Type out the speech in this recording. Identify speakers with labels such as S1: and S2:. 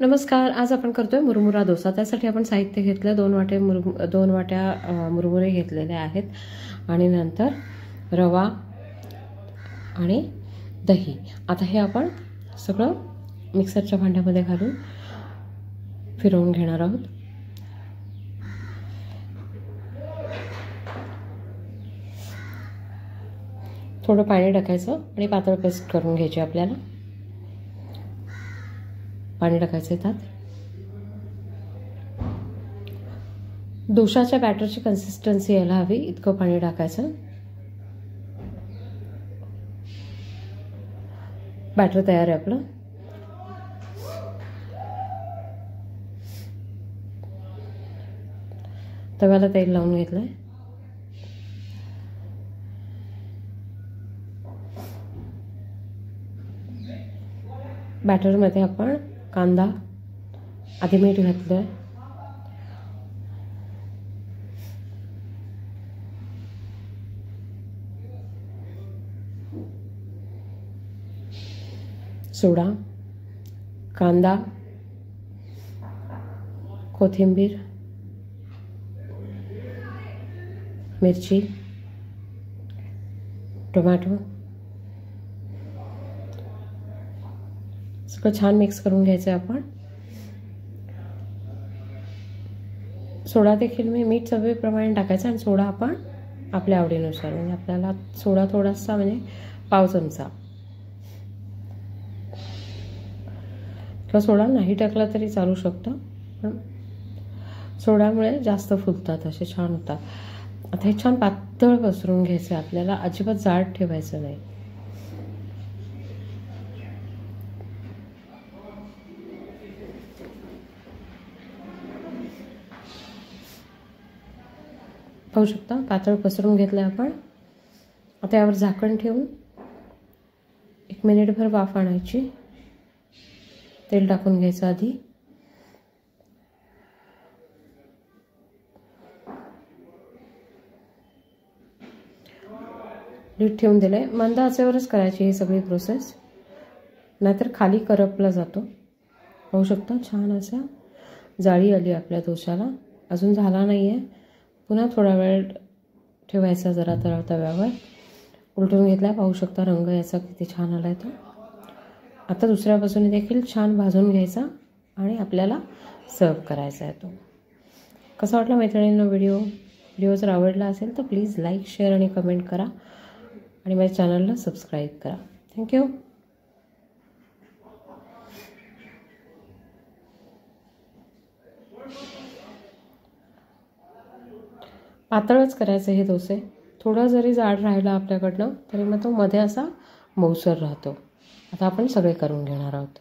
S1: नमस्कार. आज आपण करतोय मुरमुरा डोसा. त्यासाठी आपण साहित्य घेतलं, 2 वाट्या मुरमुरे घेतलेले आहेत आणि नंतर रवा आणि दही. आता हे आपण सगळं मिक्सरच्या भांड्यामध्ये घालून फिरवून घेणार आहोत. थोडं पाणी टाकायचं आणि पातळ पेस्ट करून घ्यायची. आपल्याला पाणी टाकायचं त्यात. डोशाच्या बॅटरची कन्सिस्टन्सी यायला हवी इतकं पाणी टाकायचं. बॅटर तयार आहे आपलं. तव्याला तेल लावून घेतलंय. बॅटरमध्ये आपण कांदा, आधी मीठ घातलंय, सोडा, कांदा, कोथिंबीर, मिरची, टोमॅटो सगळं छान मिक्स करून घ्यायचं आहे आपण. सोडा देखील मीठ चवीप्रमाणे टाकायचं आणि सोडा आपण आपल्या आवडीनुसार, म्हणजे आपल्याला सोडा थोडासा म्हणजे पाव चमचा, किंवा सोडा नाही टाकला तरी चालू शकतं, पण सोड्यामुळे जास्त फुलतात, असे छान होतात. आता हे छान पातळ पसरून घ्यायचं आहे आपल्याला, अजिबात जाड ठेवायचं नाही. पाहू शकता पातळ पसरून घेतलं आपण. आता यावर झाकण ठेवून 1 मिनिटभर वाफ आणायची. तेल टाकून घ्यायचं आधी. लीड ठेवून दिलंय. मंद आचेवरच करायची ही सगळी प्रोसेस, नाहीतर खाली करपला जातो. पाहू शकता छान असा जाळी आली आपल्या डोशाला. अजून झाला नाहीये. पुन्हा थोडा वेळ ठेवायचा जरा तव्यावर. उलटून घेतला. पाहू शकता रंग याचा किती छान आलाय तो. आता दुसऱ्या बाजूने देखील छान भाजून घ्यायचा आणि आपल्याला सर्व करायचा आहे तो. कसा वाटला मैत्रिणींनो व्हिडिओ जर आवडला असेल तर प्लीज लाईक, शेअर आणि कमेंट करा आणि माझ्या चॅनलला सबस्क्राईब करा. थँक्यू. पातळच करायचं हे डोसे. थोडा जरी जाड राहिला आपल्याकडनं तरी मग तो मध्ये असा मऊसर राहतो. आता आपण सगळे करून घेणार आहोत.